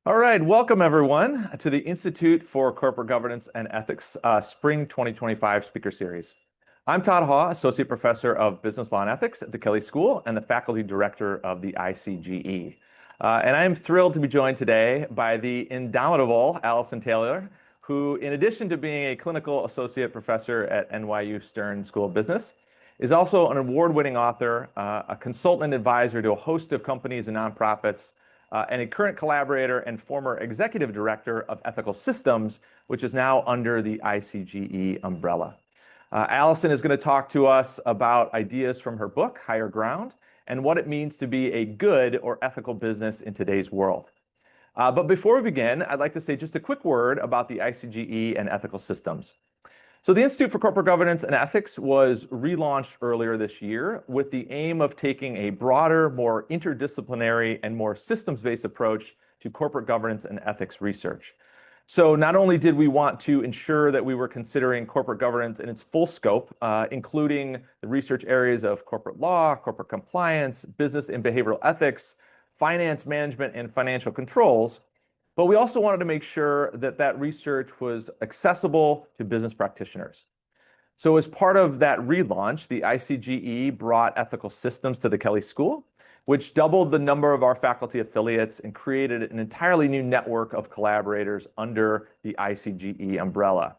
All right, welcome everyone to the Institute for Corporate Governance and Ethics Spring 2025 Speaker Series. I'm Todd Haw, Associate Professor of Business Law and Ethics at the Kelley School and the Faculty Director of the ICGE. And I am thrilled to be joined today by the indomitable Alison Taylor, who, in addition to being a Clinical Associate Professor at NYU Stern School of Business, is also an award-winning author, a consultant advisor to a host of companies and nonprofits, and a current collaborator and former executive director of Ethical Systems, which is now under the ICGE umbrella. Alison is going to talk to us about ideas from her book, Higher Ground, and what it means to be a good or ethical business in today's world. But before we begin, I'd like to say just a quick word about the ICGE and Ethical Systems. So the Institute for Corporate Governance and Ethics was relaunched earlier this year with the aim of taking a broader, more interdisciplinary, and more systems-based approach to corporate governance and ethics research. So not only did we want to ensure that we were considering corporate governance in its full scope, including the research areas of corporate law, corporate compliance, business and behavioral ethics, finance management, and financial controls, but we also wanted to make sure that that research was accessible to business practitioners. So as part of that relaunch, the ICGE brought Ethical Systems to the Kelley School, which doubled the number of our faculty affiliates and created an entirely new network of collaborators under the ICGE umbrella,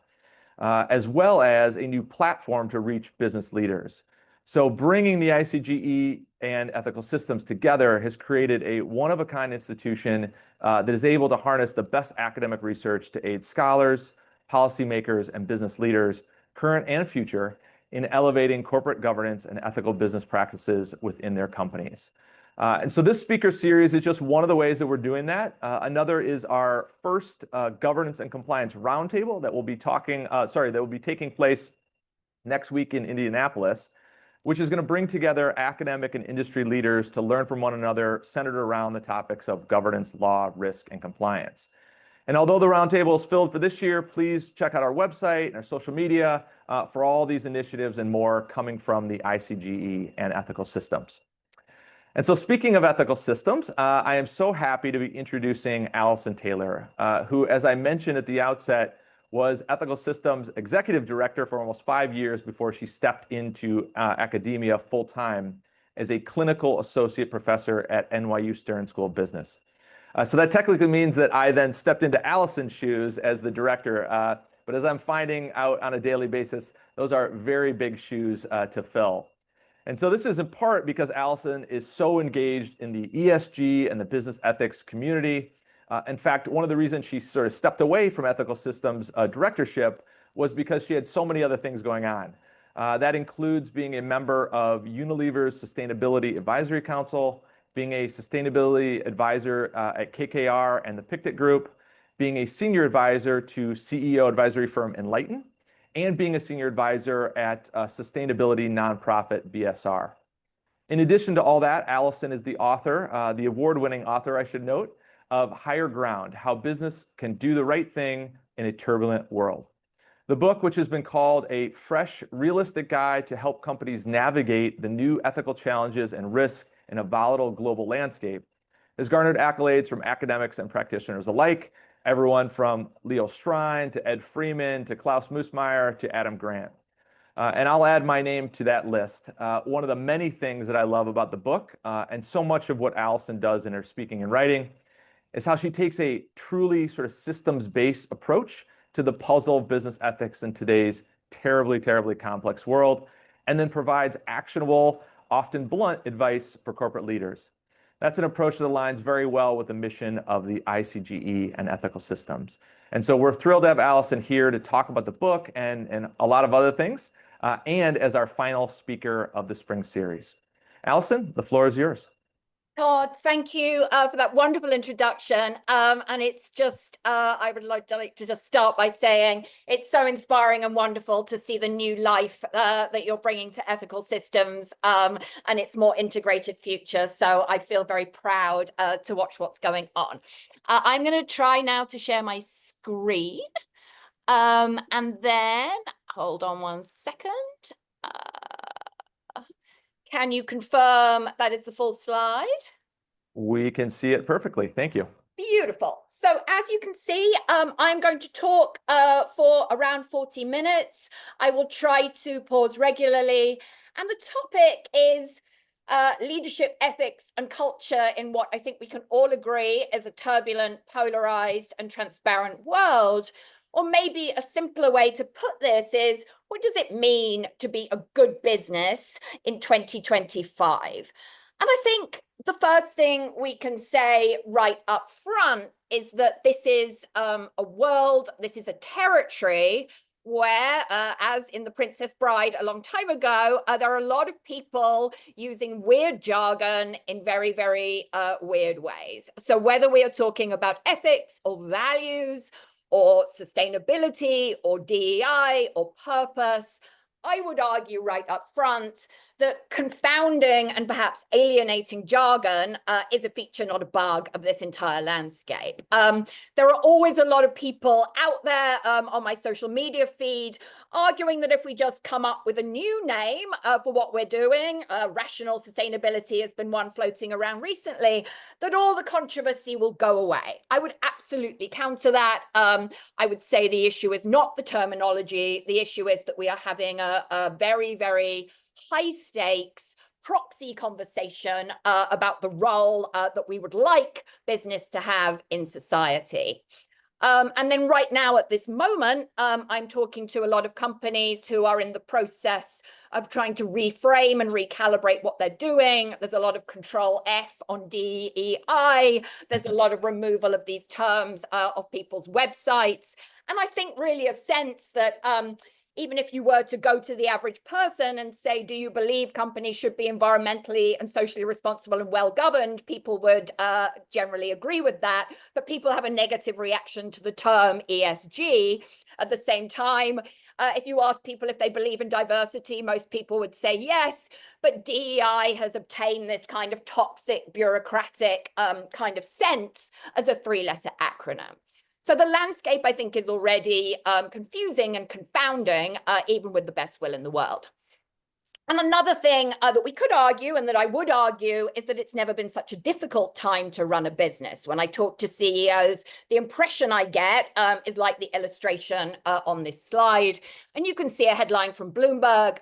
as well as a new platform to reach business leaders. So bringing the ICGE and Ethical Systems together has created a one-of-a-kind institution that is able to harness the best academic research to aid scholars, policymakers, and business leaders, current and future, in elevating corporate governance and ethical business practices within their companies. And so this speaker series is just one of the ways that we're doing that. Another is our first governance and compliance roundtable that will be taking place next week in Indianapolis, which is going to bring together academic and industry leaders to learn from one another, centered around the topics of governance, law, risk, and compliance. And although the roundtable is filled for this year, please check out our website and our social media for all these initiatives and more coming from the ICGE and Ethical Systems. And so speaking of ethical systems, I am so happy to be introducing Alison Taylor, who, as I mentioned at the outset, was Ethical Systems Executive Director for almost 5 years before she stepped into academia full-time as a Clinical Associate Professor at NYU Stern School of Business. So that technically means that I then stepped into Alison's shoes as the director, but as I'm finding out on a daily basis, those are very big shoes to fill. And so this is in part because Alison is so engaged in the ESG and the business ethics community. In fact, one of the reasons she sort of stepped away from Ethical Systems directorship was because she had so many other things going on. That includes being a member of Unilever's Sustainability Advisory Council, being a sustainability advisor at KKR and the Pictet Group, being a senior advisor to CEO advisory firm Enlighten, and being a senior advisor at sustainability nonprofit BSR. In addition to all that, Alison is the author, the award-winning author, I should note, of Higher Ground, How Business Can Do the Right Thing in a Turbulent World. The book, which has been called a fresh, realistic guide to help companies navigate the new ethical challenges and risks in a volatile global landscape, has garnered accolades from academics and practitioners alike, everyone from Leo Strine to Ed Freeman to Klaus Moosmeyer to Adam Grant. And I'll add my name to that list. One of the many things that I love about the book, and so much of what Alison does in her speaking and writing, is how she takes a truly sort of systems-based approach to the puzzle of business ethics in today's terribly, terribly complex world, and then provides actionable, often blunt advice for corporate leaders. That's an approach that aligns very well with the mission of the ICGE and Ethical Systems. And so we're thrilled to have Alison here to talk about the book and a lot of other things, and as our final speaker of the spring series. Alison, the floor is yours. Todd, thank you for that wonderful introduction. And it's just, I would like to just start by saying it's so inspiring and wonderful to see the new life that you're bringing to Ethical Systems and its more integrated future. So I feel very proud to watch what's going on. I'm going to try now to share my screen. And then, hold on one second. Can you confirm that is the full slide? We can see it perfectly. Thank you. Beautiful. So as you can see, I'm going to talk for around 40 minutes. I will try to pause regularly. And the topic is leadership ethics and culture in what I think we can all agree is a turbulent, polarized, and transparent world. Or maybe a simpler way to put this is, what does it mean to be a good business in 2025? And I think the first thing we can say right up front is that this is a world, this is a territory where, as in The Princess Bride a long time ago, there are a lot of people using weird jargon in very, very weird ways. So whether we are talking about ethics or values or sustainability or DEI or purpose, I would argue right up front that confounding and perhaps alienating jargon is a feature, not a bug, of this entire landscape. There are always a lot of people out there on my social media feed arguing that if we just come up with a new name for what we're doing, rational sustainability has been one floating around recently, that all the controversy will go away. I would absolutely counter that. I would say the issue is not the terminology. The issue is that we are having a very, very high stakes proxy conversation about the role that we would like business to have in society. And then right now at this moment, I'm talking to a lot of companies who are in the process of trying to reframe and recalibrate what they're doing. There's a lot of control F on DEI. There's a lot of removal of these terms of people's websites. And I think really a sense that even if you were to go to the average person and say, do you believe companies should be environmentally and socially responsible and well-governed, people would generally agree with that. But people have a negative reaction to the term ESG. At the same time, if you ask people if they believe in diversity, most people would say yes. But DEI has obtained this kind of toxic, bureaucratic kind of sense as a three-letter acronym. So the landscape, I think, is already confusing and confounding, even with the best will in the world. And another thing that we could argue, and that I would argue, is that it's never been such a difficult time to run a business. When I talk to CEOs, the impression I get is like the illustration on this slide. And you can see a headline from Bloomberg,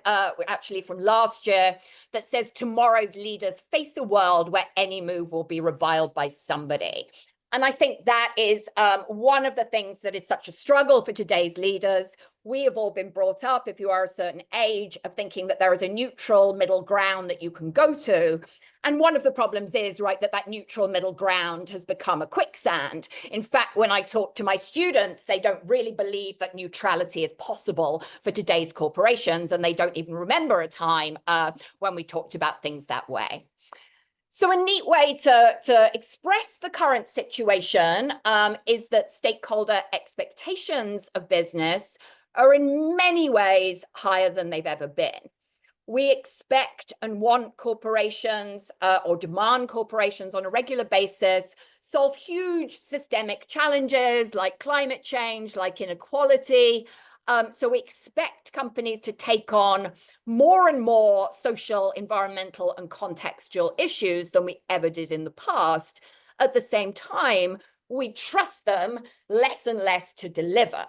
actually from last year, that says, tomorrow's leaders face a world where any move will be reviled by somebody. And I think that is one of the things that is such a struggle for today's leaders. We have all been brought up, if you are a certain age, of thinking that there is a neutral middle ground that you can go to. And one of the problems is, right, that neutral middle ground has become a quicksand. In fact, when I talk to my students, they don't really believe that neutrality is possible for today's corporations. And they don't even remember a time when we talked about things that way. So a neat way to express the current situation is that stakeholder expectations of business are in many ways higher than they've ever been. We expect and want corporations or demand corporations on a regular basis solve huge systemic challenges like climate change, like inequality. So we expect companies to take on more and more social, environmental, and contextual issues than we ever did in the past. At the same time, we trust them less and less to deliver.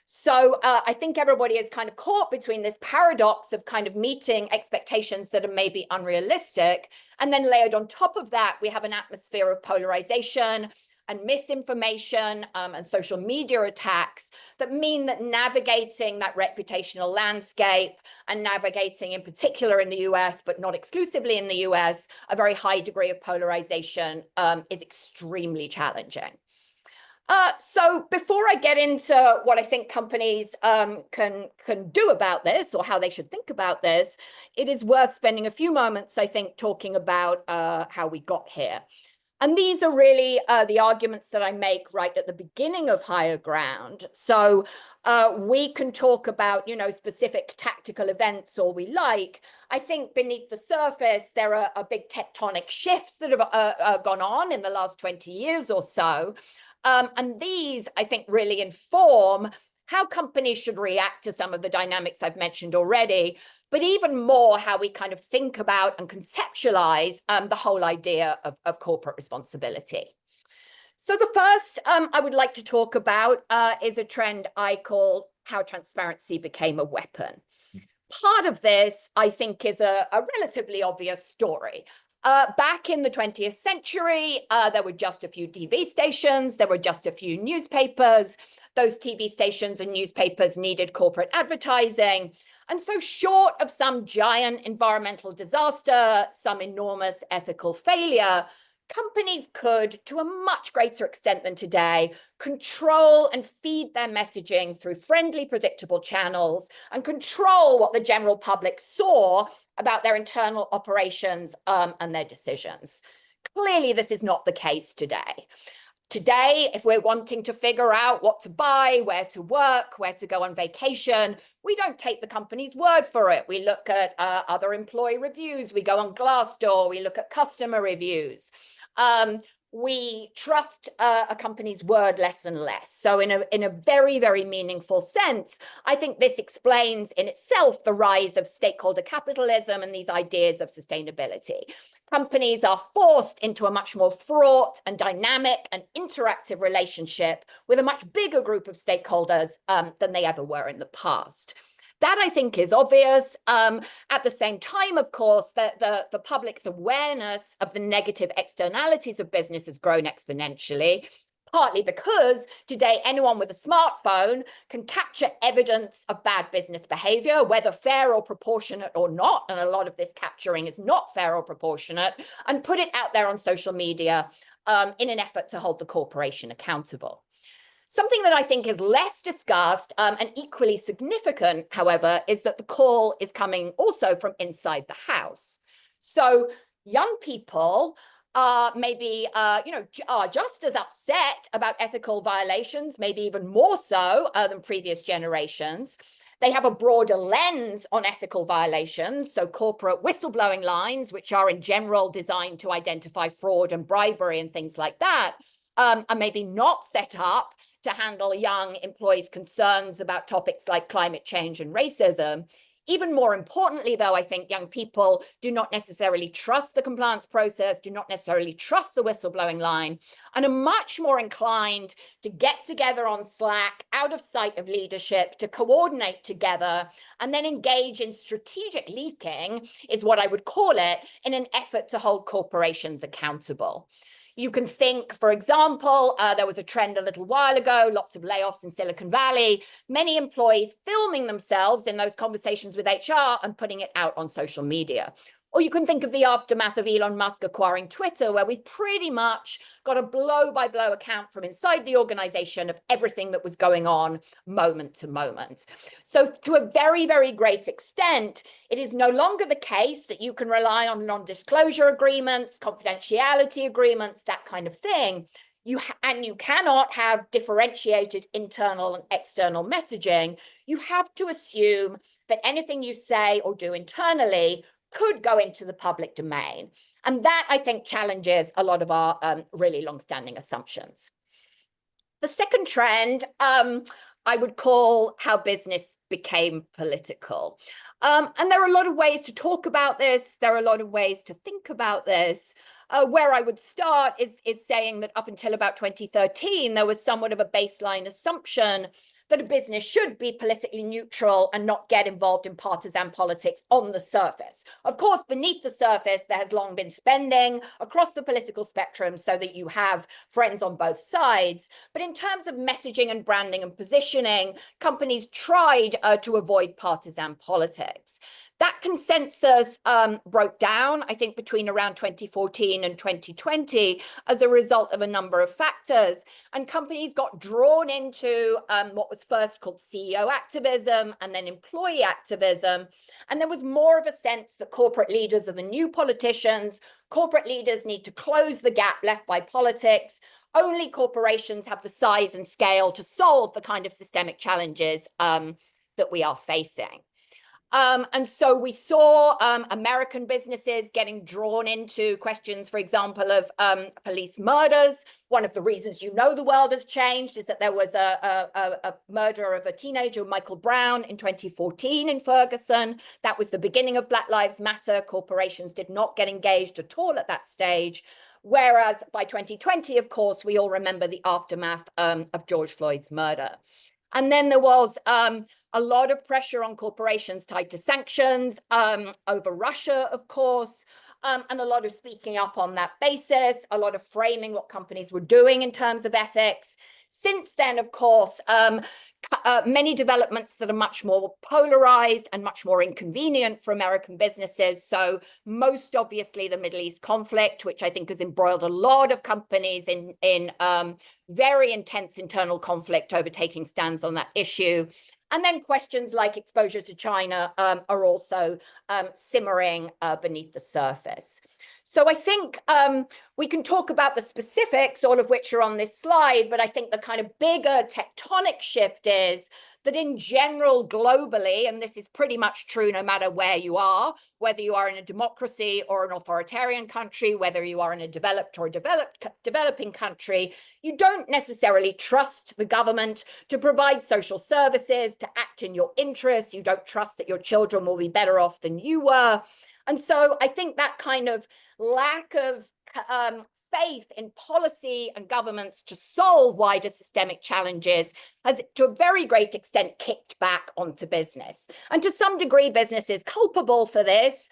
So I think everybody is kind of caught between this paradox of kind of meeting expectations that are maybe unrealistic. And then layered on top of that, we have an atmosphere of polarization and misinformation and social media attacks that mean that navigating that reputational landscape and navigating in particular in the US, but not exclusively in the US, a very high degree of polarization is extremely challenging. So before I get into what I think companies can do about this or how they should think about this, it is worth spending a few moments, I think, talking about how we got here. And these are really the arguments that I make right at the beginning of Higher Ground. So we can talk about, specific tactical events all we like. I think beneath the surface, there are big tectonic shifts that have gone on in the last 20 years or so. And these, I think, really inform how companies should react to some of the dynamics I've mentioned already, but even more how we kind of think about and conceptualize the whole idea of corporate responsibility. So the first I would like to talk about is a trend I call how transparency became a weapon. Part of this, I think, is a relatively obvious story. Back in the 20th century, there were just a few TV stations, there were just a few newspapers. Those TV stations and newspapers needed corporate advertising. And so short of some giant environmental disaster, some enormous ethical failure, companies could, to a much greater extent than today, control and feed their messaging through friendly, predictable channels and control what the general public saw about their internal operations and their decisions. Clearly, this is not the case today. Today, if we're wanting to figure out what to buy, where to work, where to go on vacation, we don't take the company's word for it. We look at other employee reviews. We go on Glassdoor. We look at customer reviews. We trust a company's word less and less. So in a very, very meaningful sense, I think this explains in itself the rise of stakeholder capitalism and these ideas of sustainability. Companies are forced into a much more fraught and dynamic and interactive relationship with a much bigger group of stakeholders than they ever were in the past. That, I think, is obvious. At the same time, of course, the public's awareness of the negative externalities of business has grown exponentially, partly because today anyone with a smartphone can capture evidence of bad business behavior, whether fair or proportionate or not, and a lot of this capturing is not fair or proportionate, and put it out there on social media in an effort to hold the corporation accountable. Something that I think is less discussed and equally significant, however, is that the call is coming also from inside the house. So young people maybe are just as upset about ethical violations, maybe even more so than previous generations. They have a broader lens on ethical violations, so corporate whistleblowing lines, which are in general designed to identify fraud and bribery and things like that, are maybe not set up to handle young employees' concerns about topics like climate change and racism. Even more importantly, though, I think young people do not necessarily trust the compliance process, do not necessarily trust the whistleblowing line, and are much more inclined to get together on Slack, out of sight of leadership, to coordinate together, and then engage in strategic leaking, is what I would call it, in an effort to hold corporations accountable. You can think, for example, there was a trend a little while ago, lots of layoffs in Silicon Valley, many employees filming themselves in those conversations with HR and putting it out on social media. Or you can think of the aftermath of Elon Musk acquiring Twitter, where we pretty much got a blow-by-blow account from inside the organization of everything that was going on moment to moment. So to a very, very great extent, it is no longer the case that you can rely on non-disclosure agreements, confidentiality agreements, that kind of thing. You cannot have differentiated internal and external messaging. You have to assume that anything you say or do internally could go into the public domain. And that, I think, challenges a lot of our really long-standing assumptions. The second trend I would call how business became political. And there are a lot of ways to talk about this. There are a lot of ways to think about this. Where I would start is saying that up until about 2013, there was somewhat of a baseline assumption that a business should be politically neutral and not get involved in partisan politics on the surface. Of course, beneath the surface, there has long been spending across the political spectrum so that you have friends on both sides. But in terms of messaging and branding and positioning, companies tried to avoid partisan politics. That consensus broke down, I think, between around 2014 and 2020 as a result of a number of factors. And companies got drawn into what was first called CEO activism and then employee activism. And there was more of a sense that corporate leaders are the new politicians. Corporate leaders need to close the gap left by politics. Only corporations have the size and scale to solve the kind of systemic challenges that we are facing. And so we saw American businesses getting drawn into questions, for example, of police murders. One of the reasons the world has changed is that there was a murder of a teenager, Michael Brown, in 2014 in Ferguson. That was the beginning of Black Lives Matter. Corporations did not get engaged at all at that stage. Whereas by 2020, of course, we all remember the aftermath of George Floyd's murder. And then there was a lot of pressure on corporations tied to sanctions over Russia, of course, and a lot of speaking up on that basis, a lot of framing what companies were doing in terms of ethics. Since then, of course, many developments that are much more polarized and much more inconvenient for American businesses. So most obviously the Middle East conflict, which I think has embroiled a lot of companies in very intense internal conflict over taking stands on that issue. And then questions like exposure to China are also simmering beneath the surface. So I think we can talk about the specifics, all of which are on this slide, but I think the kind of bigger tectonic shift is that in general, globally, and this is pretty much true no matter where you are, whether you are in a democracy or an authoritarian country, whether you are in a developed or developing country, you don't necessarily trust the government to provide social services, to act in your interests. You don't trust that your children will be better off than you were. And so I think that kind of lack of faith in policy and governments to solve wider systemic challenges has, to a very great extent, kicked back onto business. And to some degree, business is culpable for this.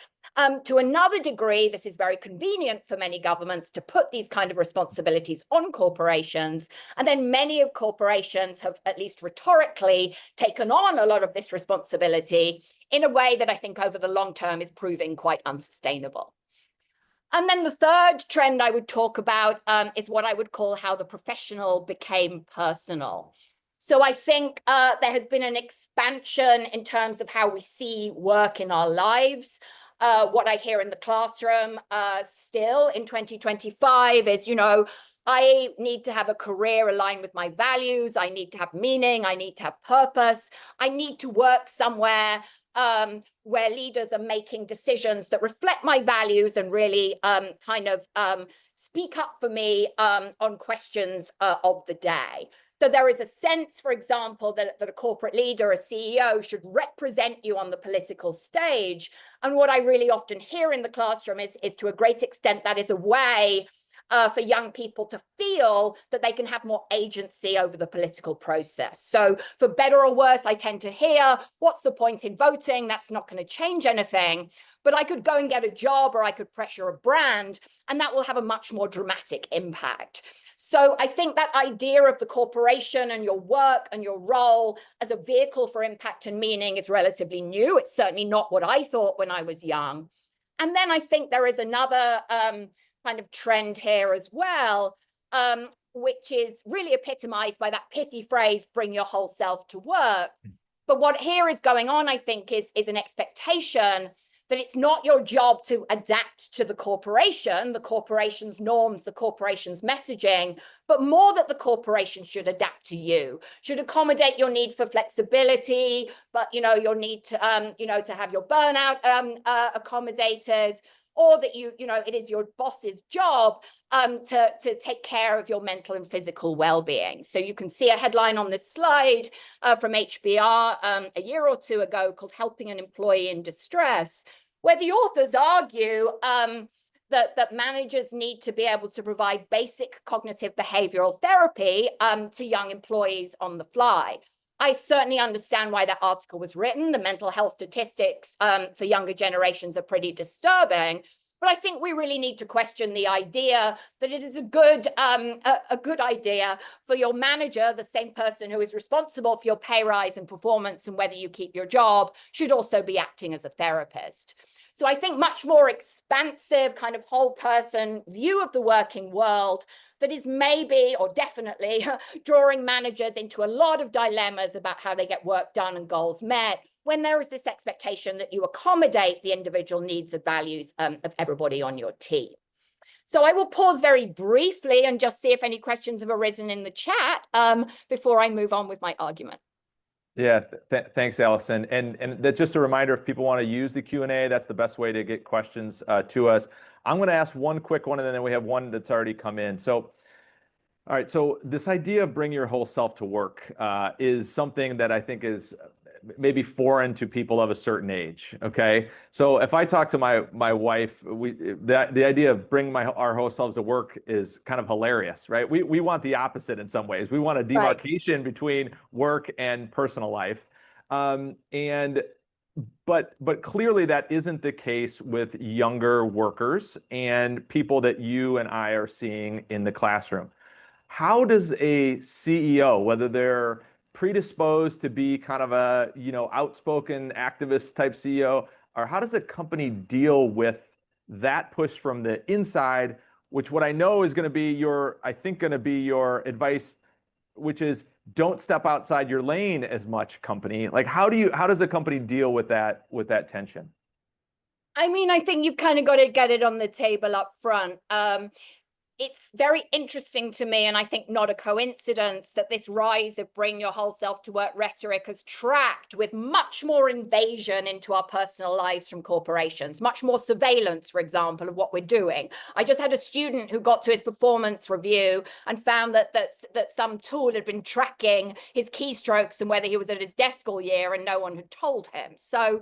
To another degree, this is very convenient for many governments to put these kind of responsibilities on corporations. And then many of corporations have, at least rhetorically, taken on a lot of this responsibility in a way that I think over the long term is proving quite unsustainable. And then the third trend I would talk about is what I would call how the professional became personal. So I think there has been an expansion in terms of how we see work in our lives. What I hear in the classroom still in 2025 is, I need to have a career aligned with my values. I need to have meaning. I need to have purpose. I need to work somewhere where leaders are making decisions that reflect my values and really speak up for me on questions of the day. So there is a sense, for example, that a corporate leader, a CEO, should represent you on the political stage. And what I really often hear in the classroom is to a great extent, that is a way for young people to feel that they can have more agency over the political process. So for better or worse, I tend to hear, what's the point in voting? That's not going to change anything. But I could go and get a job, or I could pressure a brand, and that will have a much more dramatic impact. So I think that idea of the corporation and your work and your role as a vehicle for impact and meaning is relatively new. It's certainly not what I thought when I was young. And then I think there is another kind of trend here as well, which is really epitomized by that pithy phrase, bring your whole self to work. But what here is going on, I think, is an expectation that it's not your job to adapt to the corporation's norms, the corporation's messaging, but more that the corporation should adapt to you, should accommodate your need for flexibility, but your need to to have your burnout accommodated, or that it is your boss's job to take care of your mental and physical well-being. So you can see a headline on this slide from HBR a year or two ago called "Helping an Employee in Distress," where the authors argue that managers need to be able to provide basic cognitive behavioral therapy to young employees on the fly. I certainly understand why that article was written. The mental health statistics for younger generations are pretty disturbing. But I think we really need to question the idea that it is a good idea for your manager, the same person who is responsible for your pay rise and performance and whether you keep your job, should also be acting as a therapist. So I think much more expansive kind of whole person view of the working world that is maybe, or definitely, drawing managers into a lot of dilemmas about how they get work done and goals met, when there is this expectation that you accommodate the individual needs and values of everybody on your team. So I will pause very briefly and just see if any questions have arisen in the chat before I move on with my argument. Yeah, thanks, Alison. And that, just a reminder, if people want to use the Q&A, that's the best way to get questions to us. I'm going to ask one quick one, and then we have one that's already come in. So, all right, so this idea of bring your whole self to work is something that I think is maybe foreign to people of a certain age. Okay, so if I talk to my wife, the idea of bringing our whole selves to work is kind of hilarious, right? We want the opposite in some ways. We want a demarcation between work and personal life, but clearly that isn't the case with younger workers and people that you and I are seeing in the classroom. How does a CEO, whether they're predisposed to be kind of a, outspoken activist type CEO, or how does a company deal with that push from the inside, which what I know is going to be your advice, which is don't step outside your lane as much, company. Like how does a company deal with that tension? I mean, I think you've kind of got to get it on the table up front. It's very interesting to me, and I think not a coincidence, that this rise of bring your whole self to work rhetoric has tracked with much more invasion into our personal lives from corporations, much more surveillance, for example, of what we're doing. I just had a student who got to his performance review and found that some tool had been tracking his keystrokes and whether he was at his desk all year, and no one had told him. So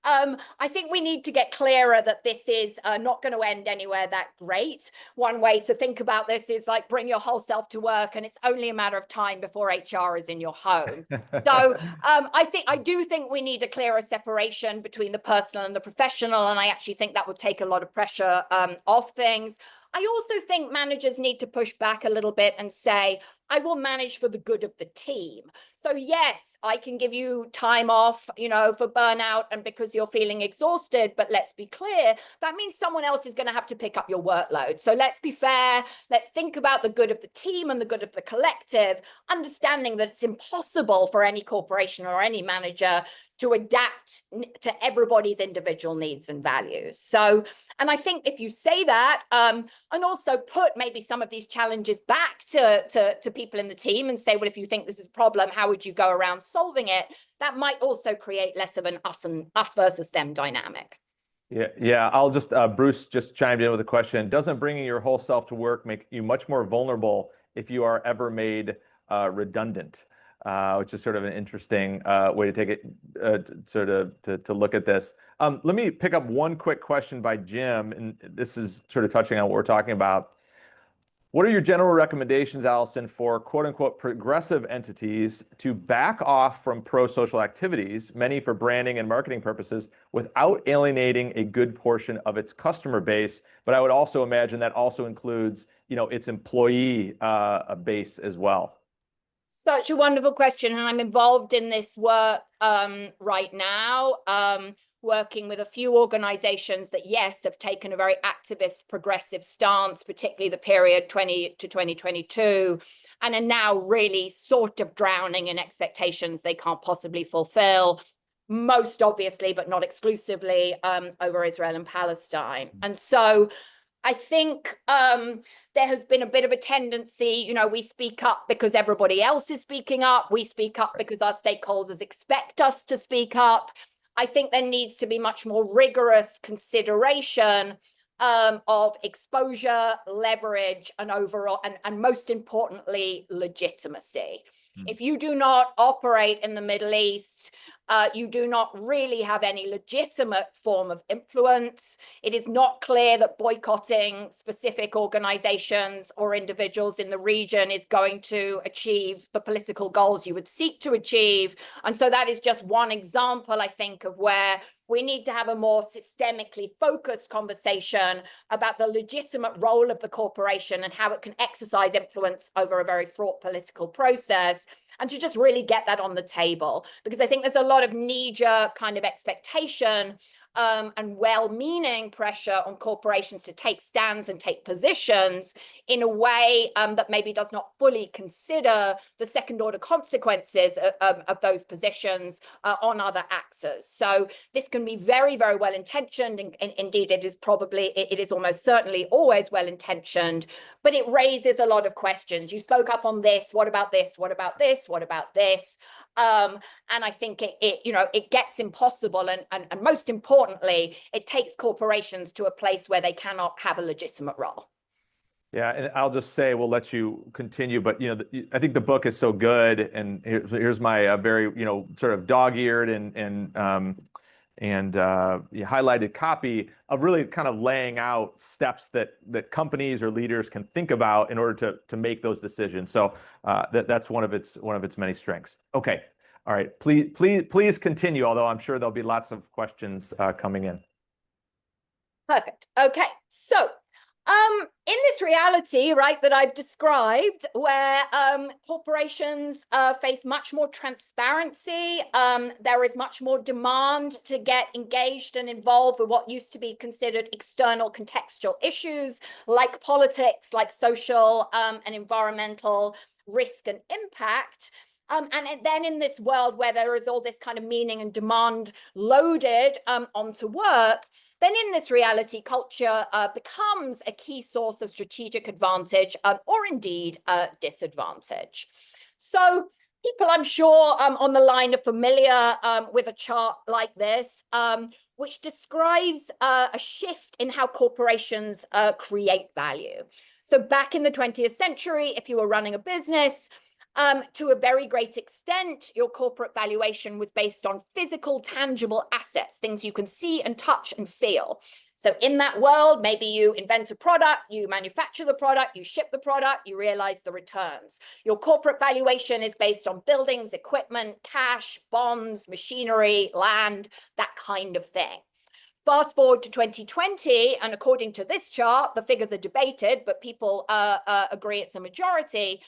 I think we need to get clearer that this is not going to end anywhere that great. One way to think about this is like bring your whole self to work, and it's only a matter of time before HR is in your home. So I do think we need a clearer separation between the personal and the professional, and I actually think that would take a lot of pressure off things. I also think managers need to push back a little bit and say, I will manage for the good of the team. So yes, I can give you time off, for burnout and because you're feeling exhausted, but let's be clear, that means someone else is going to have to pick up your workload. So let's be fair. Let's think about the good of the team and the good of the collective, understanding that it's impossible for any corporation or any manager to adapt to everybody's individual needs and values. So, and I think if you say that, and also put maybe some of these challenges back to people in the team and say, well, if you think this is a problem, how would you go around solving it? That might also create less of an us versus them dynamic. Yeah. I'll just Bruce just chimed in with a question. Doesn't bringing your whole self to work make you much more vulnerable if you are ever made redundant? Which is sort of an interesting way to take it, to look at this. Let me pick up one quick question by Jim, and this is sort of touching on what we're talking about. What are your general recommendations, Alison, for quote unquote progressive entities to back off from pro-social activities, many for branding and marketing purposes, without alienating a good portion of its customer base? But I would also imagine that also includes, its employee base as well. Such a wonderful question. And I'm involved in this work right now, working with a few organizations that, yes, have taken a very activist, progressive stance, particularly the period 20 to 2022, and are now really sort of drowning in expectations they can't possibly fulfill, most obviously, but not exclusively, over Israel and Palestine. And so I think there has been a bit of a tendency, we speak up because everybody else is speaking up. We speak up because our stakeholders expect us to speak up. I think there needs to be much more rigorous consideration of exposure, leverage, and overall, and most importantly, legitimacy. If you do not operate in the Middle East, you do not really have any legitimate form of influence. It is not clear that boycotting specific organizations or individuals in the region is going to achieve the political goals you would seek to achieve. And so that is just one example, I think, of where we need to have a more systemically focused conversation about the legitimate role of the corporation and how it can exercise influence over a very fraught political process, and to just really get that on the table. Because I think there's a lot of knee-jerk kind of expectation and well-meaning pressure on corporations to take stands and take positions in a way that maybe does not fully consider the second-order consequences of those positions on other actors. So this can be very, very well-intentioned, and indeed it is almost certainly always well-intentioned, but it raises a lot of questions. You spoke up on this. What about this? What about this? What about this? And I think it gets impossible, and most importantly, it takes corporations to a place where they cannot have a legitimate role. Yeah, and I'll just say we'll let you continue, but I think the book is so good, and here's my very sort of dog-eared and highlighted copy of really kind of laying out steps that companies or leaders can think about in order to make those decisions. So that's one of its many strengths. Okay, all right, please continue. Although I'm sure there'll be lots of questions coming in. Perfect. Okay, so in this reality, right, that I've described, where corporations face much more transparency, there is much more demand to get engaged and involved with what used to be considered external contextual issues, like politics, like social and environmental risk and impact. And then in this world where there is all this kind of meaning and demand loaded onto work, then in this reality, culture becomes a key source of strategic advantage or indeed disadvantage. So people, I'm sure, on the line are familiar with a chart like this, which describes a shift in how corporations create value. So back in the 20th century, if you were running a business, to a very great extent, your corporate valuation was based on physical, tangible assets, things you can see and touch and feel. So in that world, maybe you invent a product, you manufacture the product, you ship the product, you realize the returns. Your corporate valuation is based on buildings, equipment, cash, bonds, machinery, land, that kind of thing. Fast forward to 2020, and according to this chart, the figures are debated, but people agree it's a majority.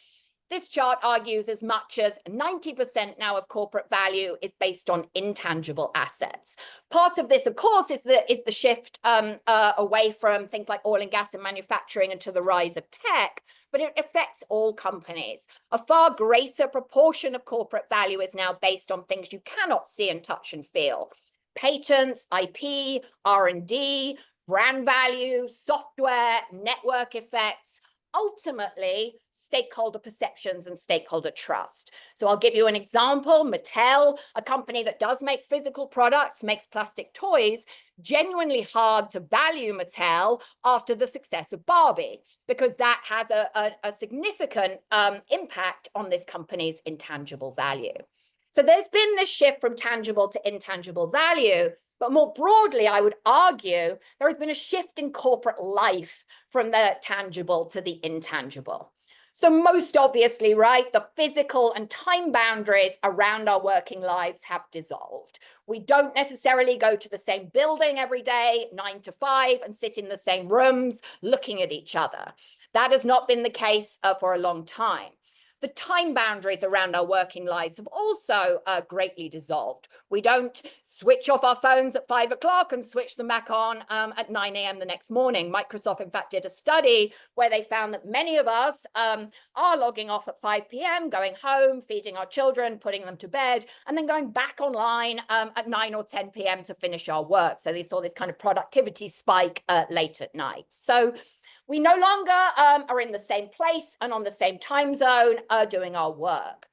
This chart argues as much as 90% now of corporate value is based on intangible assets. Part of this, of course, is the shift away from things like oil and gas and manufacturing and to the rise of tech, but it affects all companies. A far greater proportion of corporate value is now based on things you cannot see and touch and feel. Patents, IP, R&D, brand value, software, network effects, ultimately stakeholder perceptions and stakeholder trust. So I'll give you an example. Mattel, a company that does make physical products, makes plastic toys, genuinely hard to value Mattel after the success of Barbie, because that has a significant impact on this company's intangible value. So there's been this shift from tangible to intangible value, but more broadly, I would argue there has been a shift in corporate life from the tangible to the intangible. So most obviously, right, the physical and time boundaries around our working lives have dissolved. We don't necessarily go to the same building every day, 9 to 5, and sit in the same rooms looking at each other. That has not been the case for a long time. The time boundaries around our working lives have also greatly dissolved. We don't switch off our phones at 5 o'clock and switch them back on at 9 a.m. the next morning. Microsoft, in fact, did a study where they found that many of us are logging off at 5 p.m., going home, feeding our children, putting them to bed, and then going back online at 9 or 10 p.m. to finish our work. So they saw this kind of productivity spike late at night. So we no longer are in the same place and on the same time zone doing our work.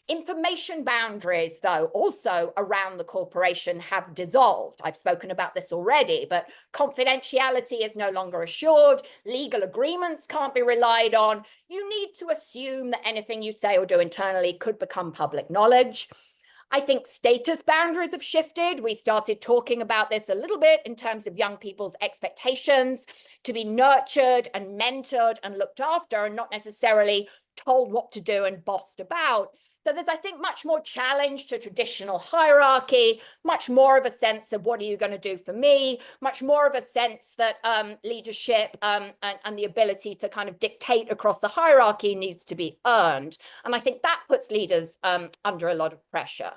Information boundaries, though, also around the corporation have dissolved. I've spoken about this already, but confidentiality is no longer assured. Legal agreements can't be relied on. You need to assume that anything you say or do internally could become public knowledge. I think status boundaries have shifted. We started talking about this a little bit in terms of young people's expectations to be nurtured and mentored and looked after and not necessarily told what to do and bossed about. So there's, I think, much more challenge to traditional hierarchy, much more of a sense of what are you going to do for me, much more of a sense that leadership and the ability to kind of dictate across the hierarchy needs to be earned. And I think that puts leaders under a lot of pressure.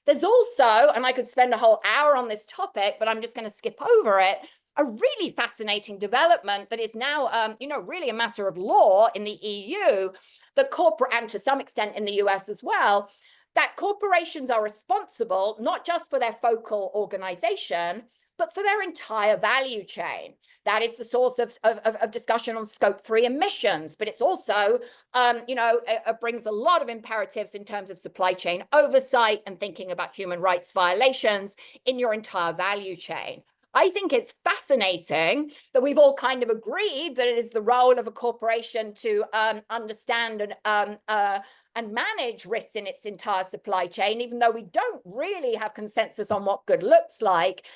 There's also, and I could spend a whole hour on this topic, but I'm just going to skip over it, a really fascinating development that is now, really a matter of law in the EU, that corporate, and to some extent in the US as well, that corporations are responsible not just for their focal organization, but for their entire value chain. That is the source of discussion on Scope 3 emissions, but it's also, it brings a lot of imperatives in terms of supply chain oversight and thinking about human rights violations in your entire value chain. I think it's fascinating that we've all kind of agreed that it is the role of a corporation to understand and manage risks in its entire supply chain, even though we don't really have consensus on what good looks like.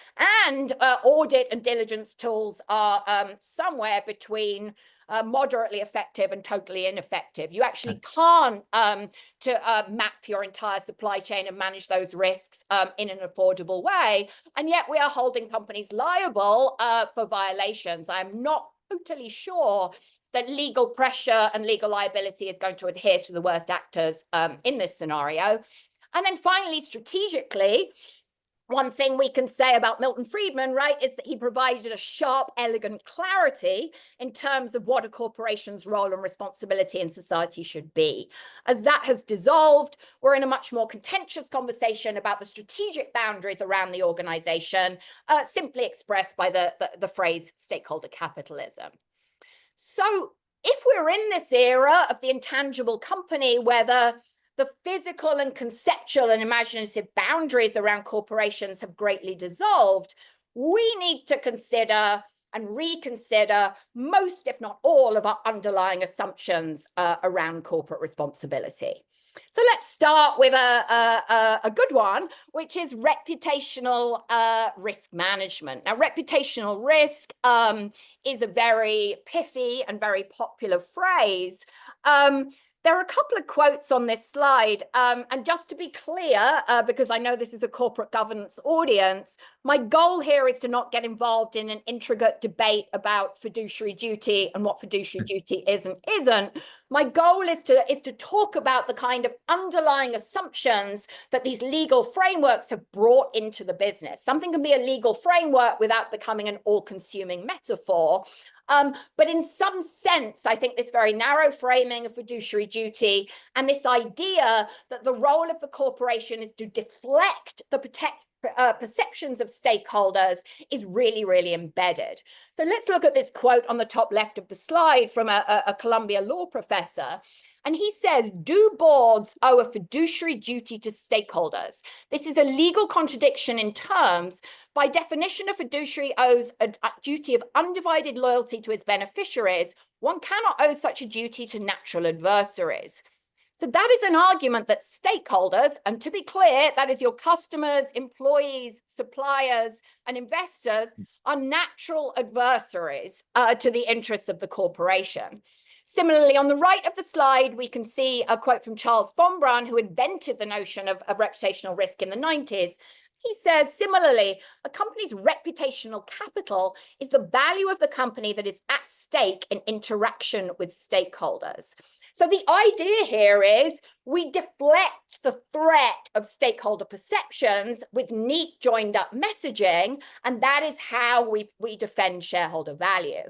And audit and diligence tools are somewhere between moderately effective and totally ineffective. You actually can't map your entire supply chain and manage those risks in an affordable way. And yet we are holding companies liable for violations. I'm not totally sure that legal pressure and legal liability is going to adhere to the worst actors in this scenario. And then finally, strategically, one thing we can say about Milton Friedman, right, is that he provided a sharp, elegant clarity in terms of what a corporation's role and responsibility in society should be. As that has dissolved, we're in a much more contentious conversation about the strategic boundaries around the organization, simply expressed by the phrase stakeholder capitalism. So if we're in this era of the intangible company where the physical and conceptual and imaginative boundaries around corporations have greatly dissolved, we need to consider and reconsider most, if not all, of our underlying assumptions around corporate responsibility. So let's start with a good one, which is reputational risk management. Now, reputational risk is a very pithy and very popular phrase. There are a couple of quotes on this slide, and just to be clear, because I know this is a corporate governance audience, my goal here is to not get involved in an intricate debate about fiduciary duty and what fiduciary duty is and isn't. My goal is to talk about the kind of underlying assumptions that these legal frameworks have brought into the business. Something can be a legal framework without becoming an all-consuming metaphor. But in some sense, I think this very narrow framing of fiduciary duty and this idea that the role of the corporation is to deflect the perceptions of stakeholders is really, really embedded. So let's look at this quote on the top left of the slide from a Columbia law professor. And he says, do boards owe a fiduciary duty to stakeholders? This is a legal contradiction in terms. By definition, a fiduciary owes a duty of undivided loyalty to his beneficiaries. One cannot owe such a duty to natural adversaries. So that is an argument that stakeholders, and to be clear, that is your customers, employees, suppliers, and investors, are natural adversaries to the interests of the corporation. Similarly, on the right of the slide, we can see a quote from Charles von Braun, who invented the notion of reputational risk in the 90s. He says, similarly, a company's reputational capital is the value of the company that is at stake in interaction with stakeholders. So the idea here is we deflect the threat of stakeholder perceptions with neat joined up messaging, and that is how we defend shareholder value.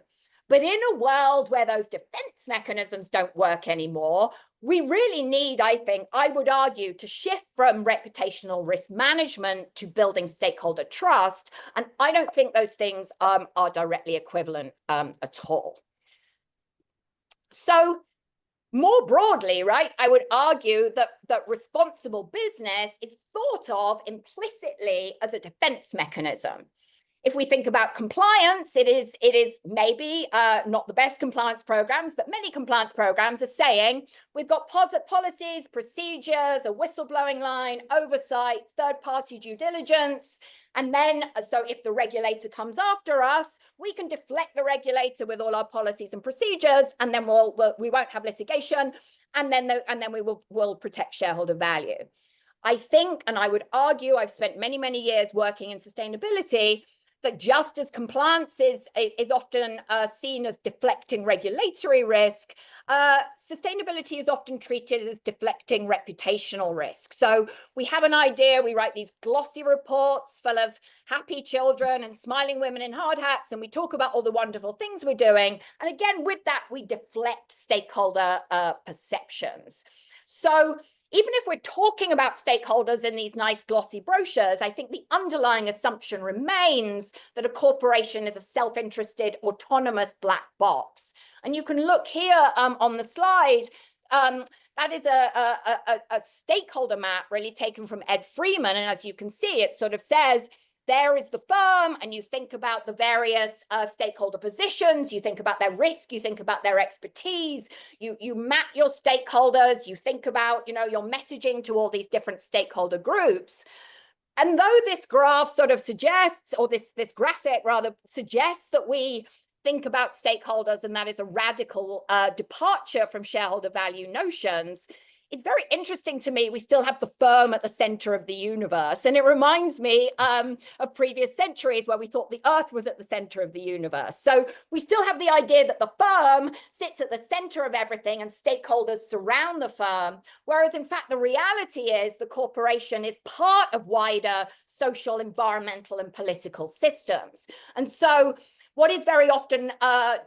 But in a world where those defense mechanisms don't work anymore, we really need, I think, I would argue, to shift from reputational risk management to building stakeholder trust. And I don't think those things are directly equivalent at all. So more broadly, right, I would argue that responsible business is thought of implicitly as a defense mechanism. If we think about compliance, it is maybe not the best compliance programs, but many compliance programs are saying we've got policies, procedures, a whistleblowing line, oversight, third-party due diligence. And then, so if the regulator comes after us, we can deflect the regulator with all our policies and procedures, and then we won't have litigation, and then we'll protect shareholder value. I think, and I would argue, I've spent many, many years working in sustainability, that just as compliance is often seen as deflecting regulatory risk, sustainability is often treated as deflecting reputational risk. So we have an idea, we write these glossy reports full of happy children and smiling women in hard hats, and we talk about all the wonderful things we're doing. And again, with that, we deflect stakeholder perceptions. So even if we're talking about stakeholders in these nice glossy brochures, I think the underlying assumption remains that a corporation is a self-interested, autonomous black box. And you can look here on the slide, that is a stakeholder map really taken from Ed Freeman. And as you can see, it sort of says there is the firm, and you think about the various stakeholder positions, you think about their risk, you think about their expertise, you map your stakeholders, you think about, you know, your messaging to all these different stakeholder groups. And though this graph sort of suggests, or this graphic rather suggests, that we think about stakeholders and that is a radical departure from shareholder value notions, it's very interesting to me we still have the firm at the center of the universe. And it reminds me of previous centuries where we thought the earth was at the center of the universe. So we still have the idea that the firm sits at the center of everything and stakeholders surround the firm, whereas in fact the reality is the corporation is part of wider social, environmental, and political systems. And so what is very often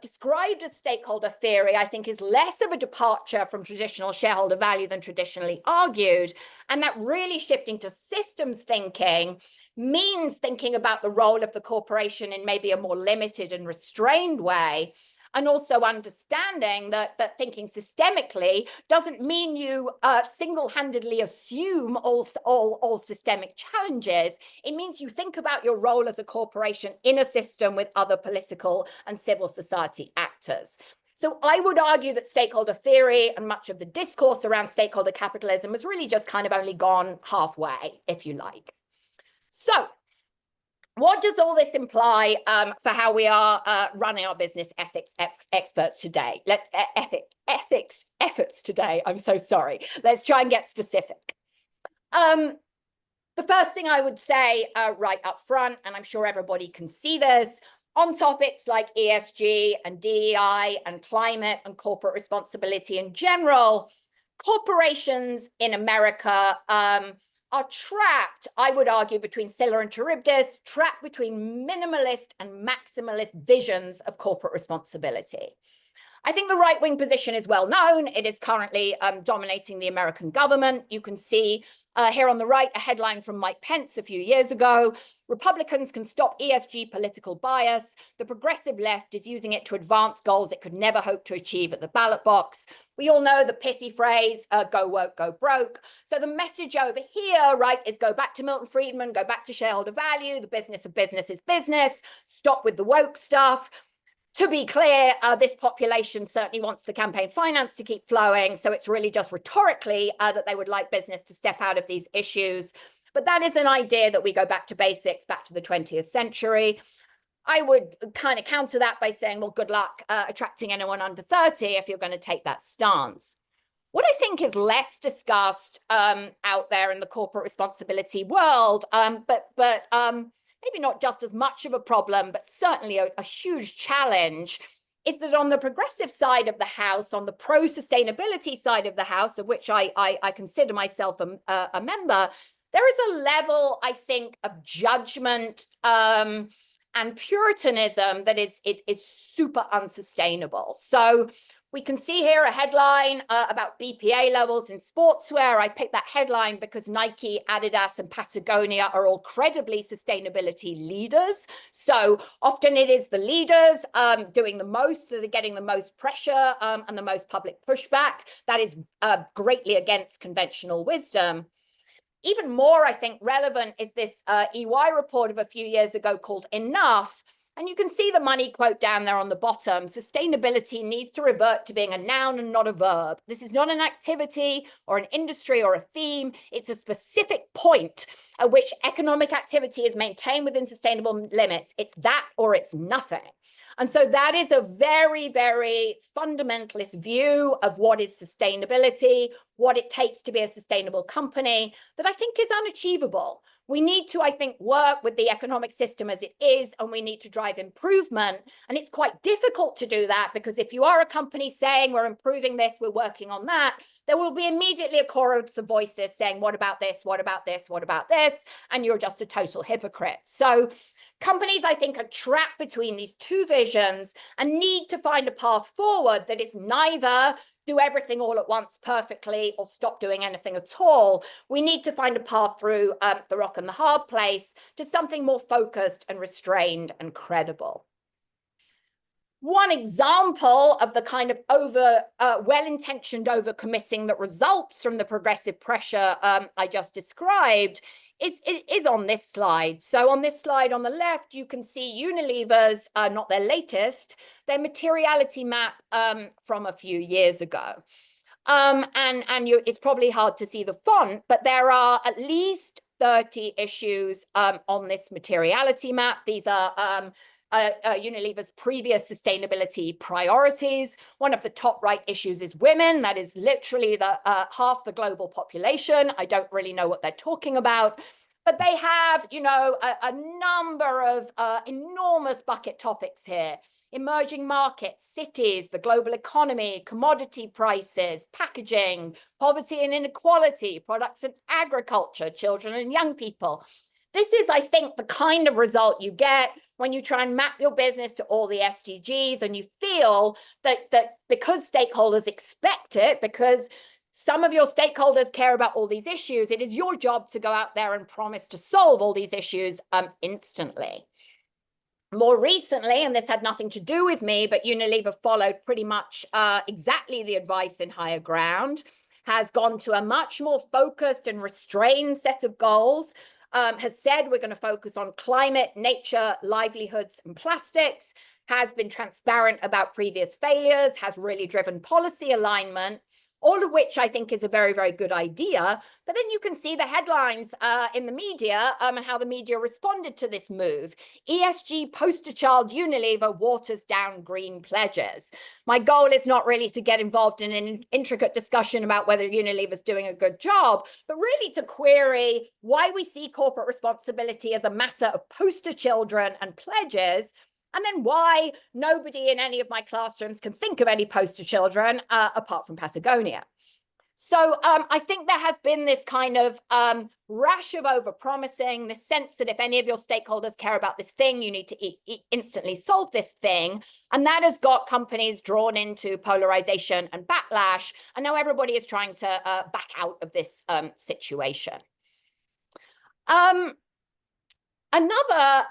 described as stakeholder theory, I think, is less of a departure from traditional shareholder value than traditionally argued. And that really shifting to systems thinking means thinking about the role of the corporation in maybe a more limited and restrained way. And also understanding that thinking systemically doesn't mean you single-handedly assume all systemic challenges. It means you think about your role as a corporation in a system with other political and civil society actors. So I would argue that stakeholder theory and much of the discourse around stakeholder capitalism has really just kind of only gone halfway, if you like. So what does all this imply for how we are running our business ethics experts today? Ethics efforts today. I'm so sorry. Let's try and get specific. The first thing I would say right up front, and I'm sure everybody can see this, on topics like ESG and DEI and climate and corporate responsibility in general, corporations in America are trapped, I would argue, between Scylla and Charybdis, trapped between minimalist and maximalist visions of corporate responsibility. I think the right-wing position is well known. It is currently dominating the American government. You can see here on the right a headline from Mike Pence a few years ago. Republicans can stop ESG political bias. The progressive left is using it to advance goals it could never hope to achieve at the ballot box. We all know the pithy phrase, go woke, go broke. So the message over here, right, is go back to Milton Friedman, go back to shareholder value. The business of business is business. Stop with the woke stuff. To be clear, this population certainly wants the campaign finance to keep flowing. So it's really just rhetorically that they would like business to step out of these issues. But that is an idea that we go back to basics, back to the 20th century. I would kind of counter that by saying, well, good luck attracting anyone under 30 if you're going to take that stance. What I think is less discussed out there in the corporate responsibility world, but maybe not just as much of a problem, but certainly a huge challenge, is that on the progressive side of the house, on the pro-sustainability side of the house, of which I consider myself a member, there is a level, I think, of judgment and puritanism that is super unsustainable. So we can see here a headline about BPA levels in sportswear. I picked that headline because Nike, Adidas, and Patagonia are all credibly sustainability leaders. So often it is the leaders doing the most that are getting the most pressure and the most public pushback. That is greatly against conventional wisdom. Even more, I think, relevant is this EY report of a few years ago called Enough. And you can see the money quote down there on the bottom. Sustainability needs to revert to being a noun and not a verb. This is not an activity or an industry or a theme. It's a specific point at which economic activity is maintained within sustainable limits. It's that or it's nothing. And so that is a very, very fundamentalist view of what is sustainability, what it takes to be a sustainable company, that I think is unachievable. We need to, I think, work with the economic system as it is, and we need to drive improvement. And it's quite difficult to do that because if you are a company saying we're improving this, we're working on that, there will be immediately a chorus of voices saying, what about this? What about this? What about this? And you're just a total hypocrite. So companies, I think, are trapped between these two visions and need to find a path forward that is neither do everything all at once perfectly or stop doing anything at all. We need to find a path through the rock and the hard place to something more focused and restrained and credible. One example of the kind of well-intentioned overcommitting that results from the progressive pressure I just described is on this slide. So on this slide on the left, you can see Unilever's, not their latest, their materiality map from a few years ago. It's probably hard to see the font, but there are at least 30 issues on this materiality map. These are Unilever's previous sustainability priorities. One of the top right issues is women. That is literally the half the global population. I don't really know what they're talking about. But they have, you know, a number of enormous bucket topics here. Emerging markets, cities, the global economy, commodity prices, packaging, poverty and inequality, products and agriculture, children and young people. This is, I think, the kind of result you get when you try and map your business to all the SDGs and you feel that because stakeholders expect it, because some of your stakeholders care about all these issues, it is your job to go out there and promise to solve all these issues instantly. More recently, and this had nothing to do with me, but Unilever followed pretty much exactly the advice in Higher Ground, has gone to a much more focused and restrained set of goals, has said we're going to focus on climate, nature, livelihoods, and plastics, has been transparent about previous failures, has really driven policy alignment, all of which I think is a very, very good idea. But then you can see the headlines in the media and how the media responded to this move. ESG poster child Unilever waters down green pledges. My goal is not really to get involved in an intricate discussion about whether Unilever is doing a good job, but really to query why we see corporate responsibility as a matter of poster children and pledges, and then why nobody in any of my classrooms can think of any poster children apart from Patagonia. So I think there has been this kind of rash of overpromising, this sense that if any of your stakeholders care about this thing, you need to instantly solve this thing. And that has got companies drawn into polarization and backlash. And now everybody is trying to back out of this situation. Another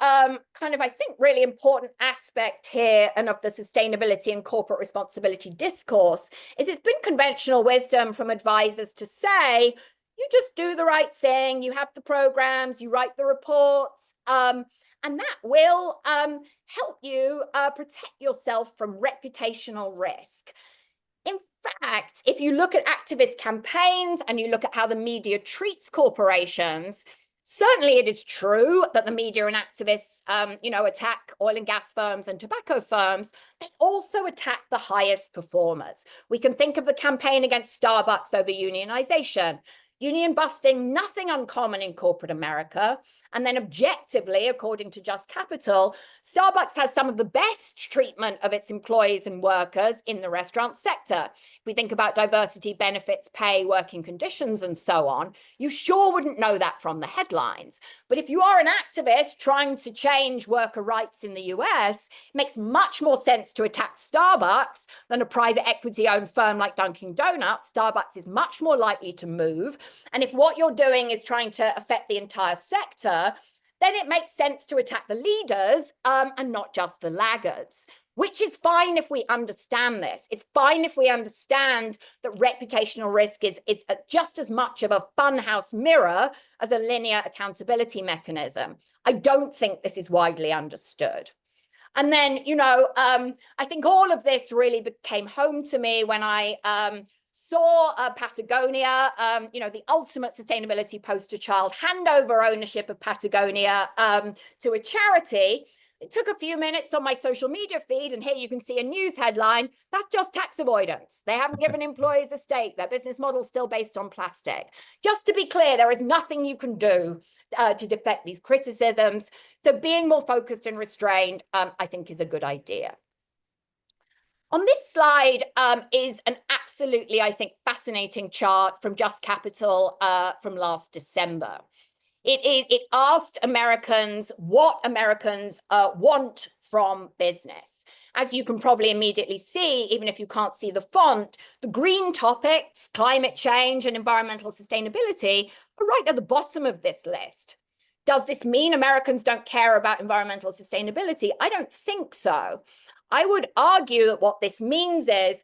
kind of, I think, really important aspect here and of the sustainability and corporate responsibility discourse is it's been conventional wisdom from advisors to say, you just do the right thing, you have the programs, you write the reports, and that will help you protect yourself from reputational risk. In fact, if you look at activist campaigns and you look at how the media treats corporations, certainly it is true that the media and activists, attack oil and gas firms and tobacco firms. They also attack the highest performers. We can think of the campaign against Starbucks over unionization. Union busting, nothing uncommon in corporate America. And then objectively, according to Just Capital, Starbucks has some of the best treatment of its employees and workers in the restaurant sector. If we think about diversity, benefits, pay, working conditions, and so on, you sure wouldn't know that from the headlines. But if you are an activist trying to change worker rights in the US, it makes much more sense to attack Starbucks than a private equity-owned firm like Dunkin' Donuts. Starbucks is much more likely to move. And if what you're doing is trying to affect the entire sector, then it makes sense to attack the leaders and not just the laggards, which is fine if we understand this. It's fine if we understand that reputational risk is just as much of a funhouse mirror as a linear accountability mechanism. I don't think this is widely understood. And then, I think all of this really came home to me when I saw Patagonia, the ultimate sustainability poster child, hand over ownership of Patagonia to a charity. It took a few minutes on my social media feed, and here you can see a news headline. That's just tax avoidance. They haven't given employees a stake. Their business model is still based on plastic. Just to be clear, there is nothing you can do to deflect these criticisms. So being more focused and restrained, I think, is a good idea. On this slide is an absolutely, I think, fascinating chart from Just Capital from last December. It asked Americans what Americans want from business. As you can probably immediately see, even if you can't see the font, the green topics, climate change and environmental sustainability, are right at the bottom of this list. Does this mean Americans don't care about environmental sustainability? I don't think so. I would argue that what this means is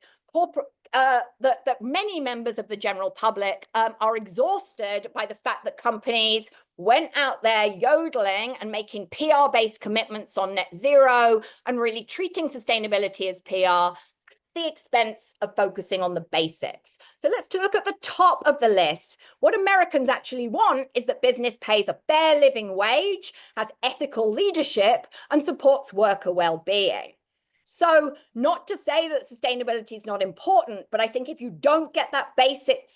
that many members of the general public are exhausted by the fact that companies went out there yodeling and making PR-based commitments on net zero and really treating sustainability as PR at the expense of focusing on the basics. So let's look at the top of the list. What Americans actually want is that business pays a fair living wage, has ethical leadership, and supports worker well-being. So not to say that sustainability is not important, but I think if you don't get that basic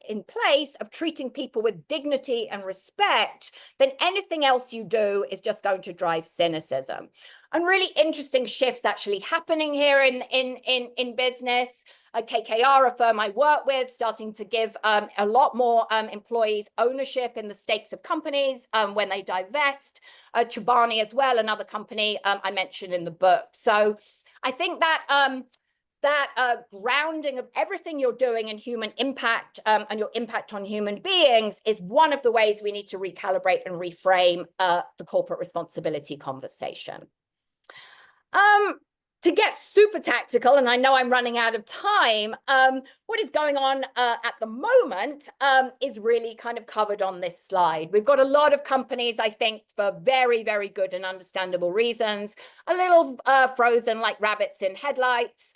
in place of treating people with dignity and respect, then anything else you do is just going to drive cynicism. And really interesting shifts actually happening here in business. KKR, a firm I work with, starting to give a lot more employees ownership in the stakes of companies when they divest. Chobani as well, another company I mentioned in the book. So I think that grounding of everything you're doing in human impact and your impact on human beings is one of the ways we need to recalibrate and reframe the corporate responsibility conversation. To get super tactical, and I know I'm running out of time, what is going on at the moment is really kind of covered on this slide. We've got a lot of companies, I think, for very, very good and understandable reasons, a little frozen like rabbits in headlights,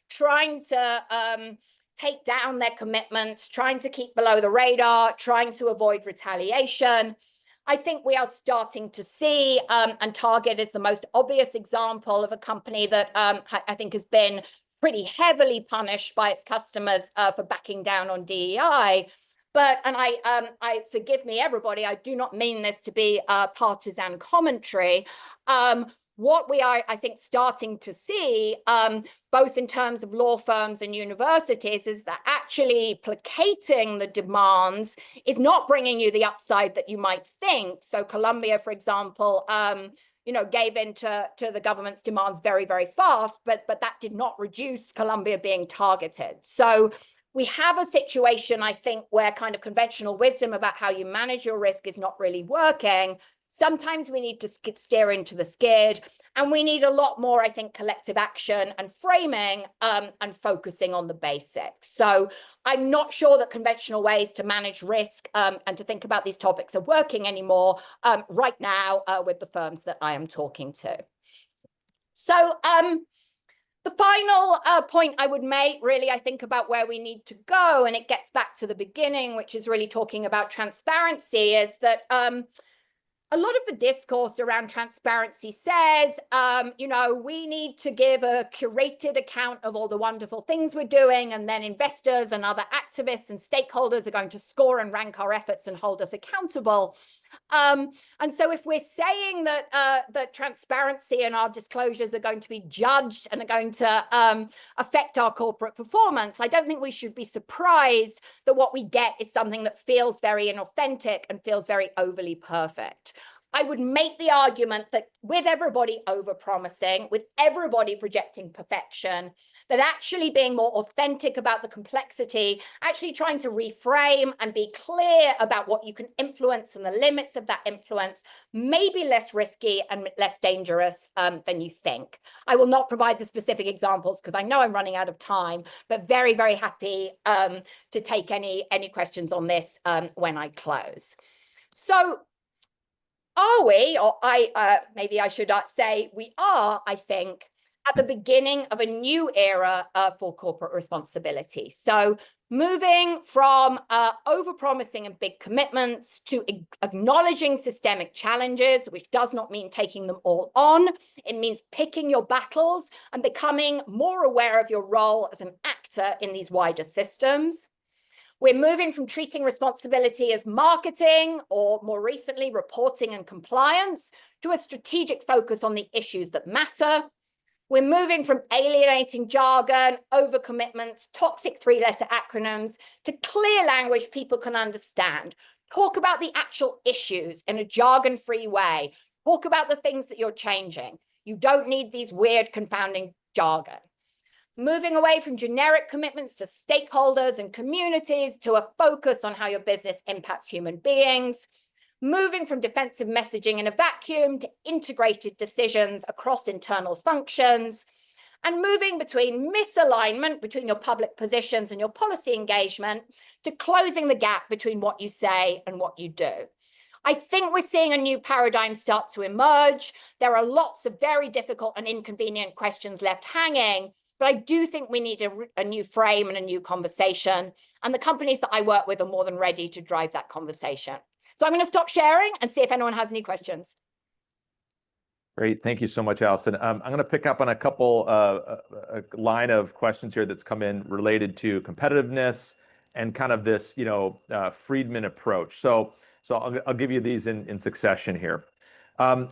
trying to take down their commitments, trying to keep below the radar, trying to avoid retaliation. I think we are starting to see, and Target is the most obvious example of a company that I think has been pretty heavily punished by its customers for backing down on DEI. But, and I forgive me, everybody, I do not mean this to be partisan commentary. What we are, I think, starting to see, both in terms of law firms and universities, is that actually placating the demands is not bringing you the upside that you might think. So Colombia, for example, gave in to the government's demands very, very fast, but that did not reduce Colombia being targeted. So we have a situation, I think, where kind of conventional wisdom about how you manage your risk is not really working. Sometimes we need to steer into the skid, and we need a lot more, I think, collective action and framing and focusing on the basics. So I'm not sure that conventional ways to manage risk and to think about these topics are working anymore right now with the firms that I am talking to. So the final point I would make, really, I think about where we need to go, and it gets back to the beginning, which is really talking about transparency, is that a lot of the discourse around transparency says, we need to give a curated account of all the wonderful things we're doing, and then investors and other activists and stakeholders are going to score and rank our efforts and hold us accountable. And so if we're saying that that transparency and our disclosures are going to be judged and are going to affect our corporate performance, I don't think we should be surprised that what we get is something that feels very inauthentic and feels very overly perfect. I would make the argument that with everybody overpromising, with everybody projecting perfection, that actually being more authentic about the complexity, actually trying to reframe and be clear about what you can influence and the limits of that influence may be less risky and less dangerous than you think. I will not provide the specific examples because I know I'm running out of time, but very, very happy to take any questions on this when I close. So, are we, or maybe I should say we are, I think, at the beginning of a new era for corporate responsibility. So moving from overpromising and big commitments to acknowledging systemic challenges, which does not mean taking them all on. It means picking your battles and becoming more aware of your role as an actor in these wider systems. We're moving from treating responsibility as marketing, or more recently, reporting and compliance, to a strategic focus on the issues that matter. We're moving from alienating jargon, overcommitments, toxic three-letter acronyms, to clear language people can understand. Talk about the actual issues in a jargon-free way. Talk about the things that you're changing. You don't need these weird, confounding jargon. Moving away from generic commitments to stakeholders and communities to a focus on how your business impacts human beings. moving from defensive messaging in a vacuum to integrated decisions across internal functions, and moving between misalignment between your public positions and your policy engagement to closing the gap between what you say and what you do. I think we're seeing a new paradigm start to emerge. There are lots of very difficult and inconvenient questions left hanging, but I do think we need a new frame and a new conversation. And the companies that I work with are more than ready to drive that conversation. So I'm going to stop sharing and see if anyone has any questions. Great. Thank you so much, Alison. I'm going to pick up on a couple a line of questions here that's come in related to competitiveness and kind of this, Friedman approach. So I'll give you these in succession here. One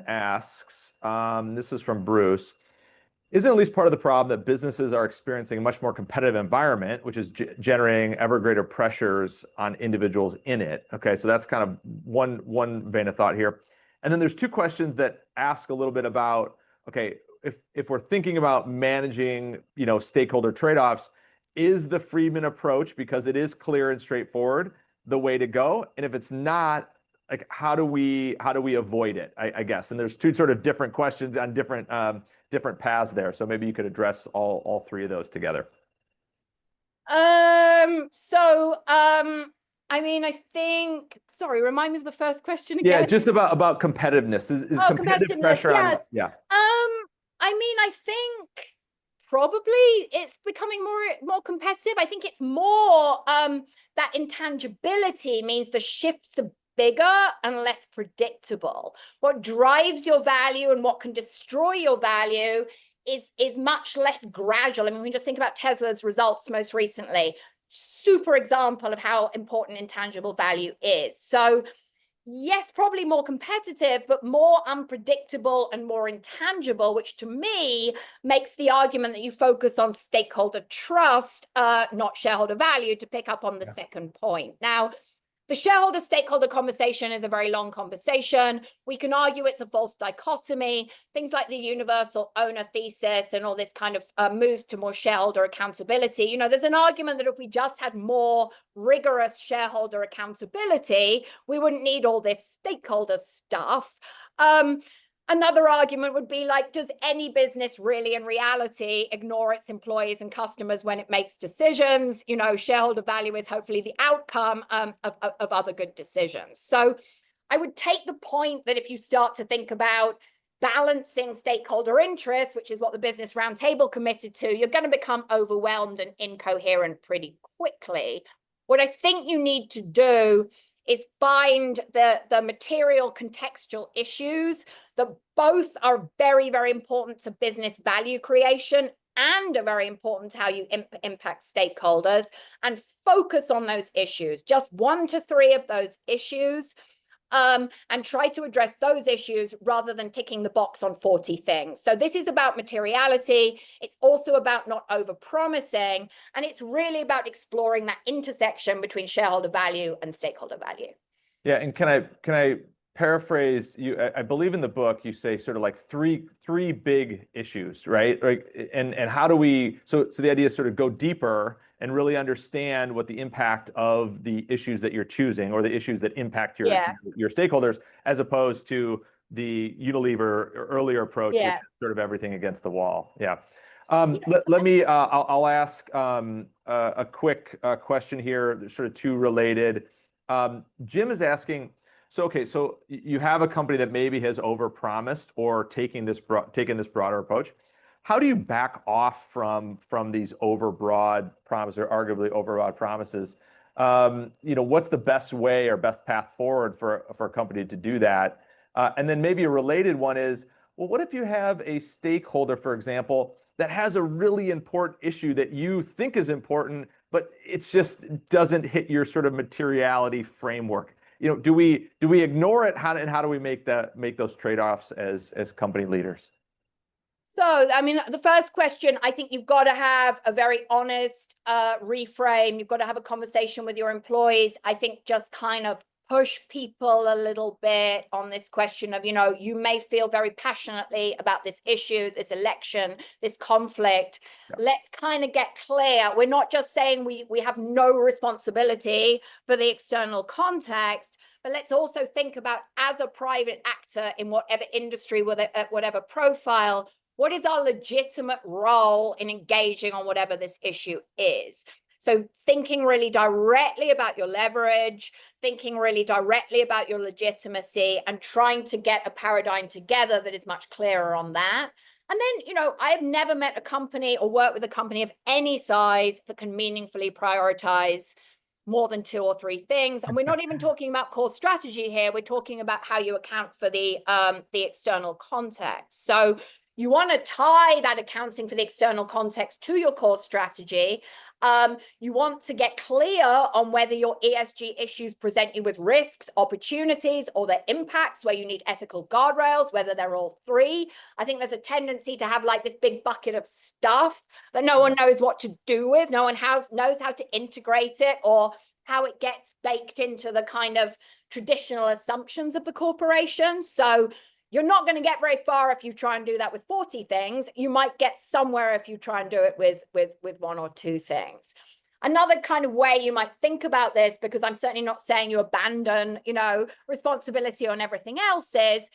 asks, this is from Bruce, isn't at least part of the problem that businesses are experiencing a much more competitive environment, which is generating ever greater pressures on individuals in it? Okay, so that's kind of one vein of thought here. And then there's two questions that ask a little bit about, okay, if we're thinking about managing, stakeholder trade-offs, is the Friedman approach, because it is clear and straightforward, the way to go? And if it's not, like, how do we avoid it, I guess? And there's two sort of different questions on different paths there. So maybe you could address all three of those together. I think, sorry, remind me of the first question again. Yeah, just about competitiveness. Is competitive pressure yes. on, yeah. I think probably it's becoming more competitive. I think it's more that intangibility means the shifts are bigger and less predictable. What drives your value and what can destroy your value is much less gradual. I mean, we just think about Tesla's results most recently. Super example of how important intangible value is. So yes, probably more competitive, but more unpredictable and more intangible, which to me makes the argument that you focus on stakeholder trust, not shareholder value, to pick up on the second point. Now, the shareholder stakeholder conversation is a very long conversation. We can argue it's a false dichotomy. Things like the universal owner thesis and all this kind of moves to more shareholder accountability. There's an argument that if we just had more rigorous shareholder accountability, we wouldn't need all this stakeholder stuff. Another argument would be like, does any business really in reality ignore its employees and customers when it makes decisions? Shareholder value is hopefully the outcome of other good decisions. So I would take the point that if you start to think about balancing stakeholder interests, which is what the Business Roundtable committed to, you're going to become overwhelmed and incoherent pretty quickly. What I think you need to do is find the material contextual issues that both are very, very important to business value creation and are very important to how you impact stakeholders, and focus on those issues, just 1 to 3 of those issues, and try to address those issues rather than ticking the box on 40 things. So this is about materiality. It's also about not over-promising, and it's really about exploring that intersection between shareholder value and stakeholder value. Yeah, and can I paraphrase you? I believe in the book you say sort of like three big issues, right? And how do we? So the idea is sort of go deeper and really understand what the impact of the issues that you're choosing, or the issues that impact your stakeholders, as opposed to the Unilever earlier approach, which is sort of everything against the wall. Yeah. Let me. I'll ask a quick question here, sort of two related. Jim is asking. So you have a company that maybe has overpromised or taken this broader approach. How do you back off from these overbroad promises, or arguably overbroad promises? What's the best way or best path forward for a company to do that? And then maybe a related one is, well, what if you have a stakeholder, for example, that has a really important issue that you think is important, but it just doesn't hit your sort of materiality framework? Do we ignore it? How do we make those trade-offs as company leaders? So, the first question, I think you've got to have a very honest reframe. You've got to have a conversation with your employees. I think just kind of push people a little bit on this question of, you may feel very passionately about this issue, this election, this conflict. Yeah. Let's kind of get clear. We're not just saying we have no responsibility for the external context, but let's also think about, as a private actor in whatever industry, whatever profile, what is our legitimate role in engaging on whatever this issue is? So thinking really directly about your leverage, thinking really directly about your legitimacy, and trying to get a paradigm together that is much clearer on that. And then, I've never met a company or worked with a company of any size that can meaningfully prioritize more than 2 or 3 things. And we're not even talking about core strategy here. We're talking about how you account for the external context. So you want to tie that accounting for the external context to your core strategy. You want to get clear on whether your ESG issues present you with risks, opportunities, or their impacts, where you need ethical guardrails, whether they're all 3. I think there's a tendency to have like this big bucket of stuff that no one knows what to do with. No one knows how to integrate it, or how it gets baked into the kind of traditional assumptions of the corporation. So you're not going to get very far if you try and do that with 40 things. You might get somewhere if you try and do it with 1 or 2 things. Another kind of way you might think about this, because I'm certainly not saying you abandon, responsibility on everything else, is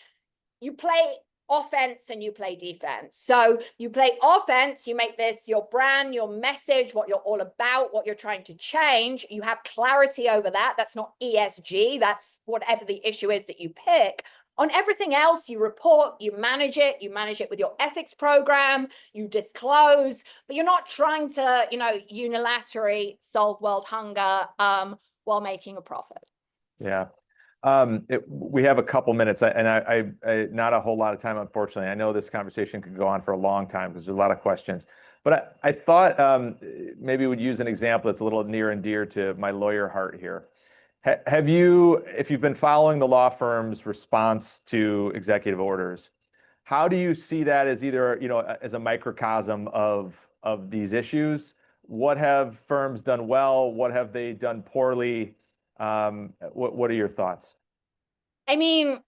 you play offense and you play defense. So you play offense, you make this your brand, your message, what you're all about, what you're trying to change. You have clarity over that. That's not ESG. That's whatever the issue is that you pick. On everything else, you report, you manage it with your ethics program, you disclose, but you're not trying to, unilaterally solve world hunger while making a profit. Yeah. We have a couple minutes, and I not a whole lot of time, unfortunately. I know this conversation could go on for a long time because there's a lot of questions. But I thought maybe we'd use an example that's a little near and dear to my lawyer heart here. Have you, if you've been following the law firm's response to executive orders, how do you see that as either, as a microcosm of these issues? What have firms done well? What have they done poorly? What are your thoughts? I mean,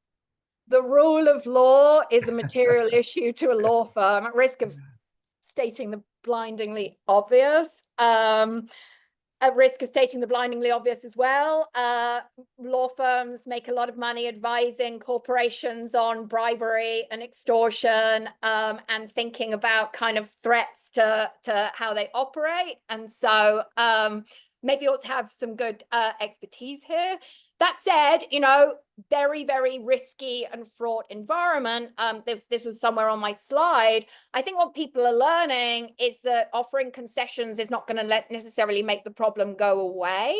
the rule of law is a material issue to a law firm, at risk of stating the blindingly obvious. At risk of stating the blindingly obvious as well. Law firms make a lot of money advising corporations on bribery and extortion, and thinking about kind of threats to how they operate. And so maybe you ought to have some good expertise here. That said, very, very risky and fraught environment. This was somewhere on my slide. I think what people are learning is that offering concessions is not going to necessarily make the problem go away.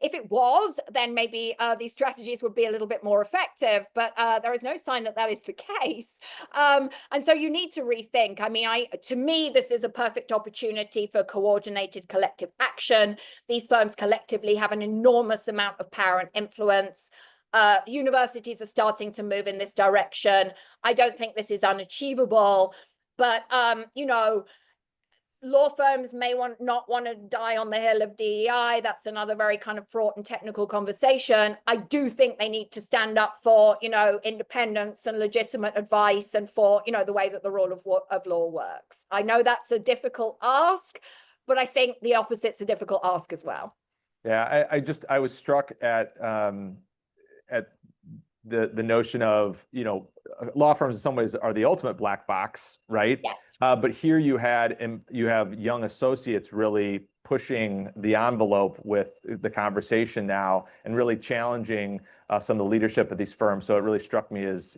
If it was, then maybe these strategies would be a little bit more effective, but there is no sign that is the case. And so you need to rethink. I mean, to me, this is a perfect opportunity for coordinated collective action. These firms collectively have an enormous amount of power and influence. Universities are starting to move in this direction. I don't think this is unachievable, but law firms may not want to die on the hill of DEI. That's another very kind of fraught and technical conversation. I do think they need to stand up for, independence and legitimate advice, and for, the way that the rule of law works. I know that's a difficult ask, but I think the opposite's a difficult ask as well. Yeah, I was struck at the notion of, law firms in some ways are the ultimate black box, right? Yes. But here you have young associates really pushing the envelope with the conversation now, and really challenging some of the leadership of these firms. So it really struck me as,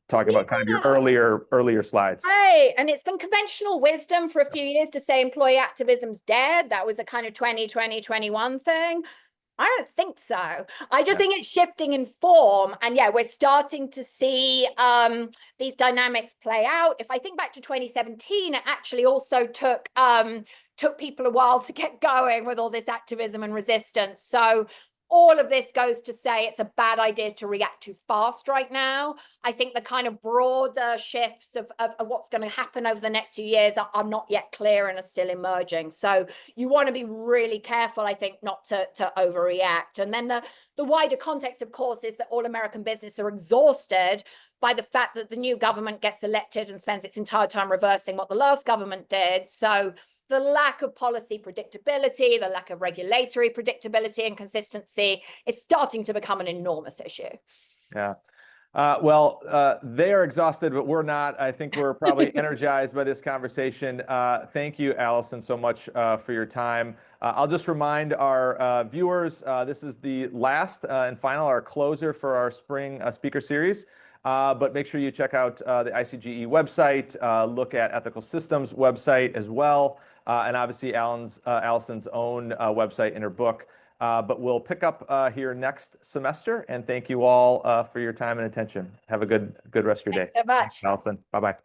talking about kind of your earlier slides. Right. And it's been conventional wisdom for a few years to say employee activism's dead. That was a kind of 2021 thing. I don't think so. I just think it's shifting in form. And yeah, we're starting to see these dynamics play out. If I think back to 2017, it actually also took people a while to get going with all this activism and resistance. So all of this goes to say it's a bad idea to react too fast right now. I think the kind of broader shifts of what's going to happen over the next few years are not yet clear and are still emerging. So you want to be really careful, I think, not to overreact. And then the wider context, of course, is that all American businesses are exhausted by the fact that the new government gets elected and spends its entire time reversing what the last government did. So the lack of policy predictability, the lack of regulatory predictability and consistency is starting to become an enormous issue. Yeah. They are exhausted, but we're not. I think we're probably energized by this conversation. Thank you, Alison, so much for your time. I'll just remind our viewers, this is the last and final, our closer for our spring speaker series. But make sure you check out the ICGE website, look at Ethical Systems website as well, and obviously Alison's own website in her book. But we'll pick up here next semester, and thank you all for your time and attention. Have a good rest of your day. Thanks so much. Thanks, Alison. Bye-bye.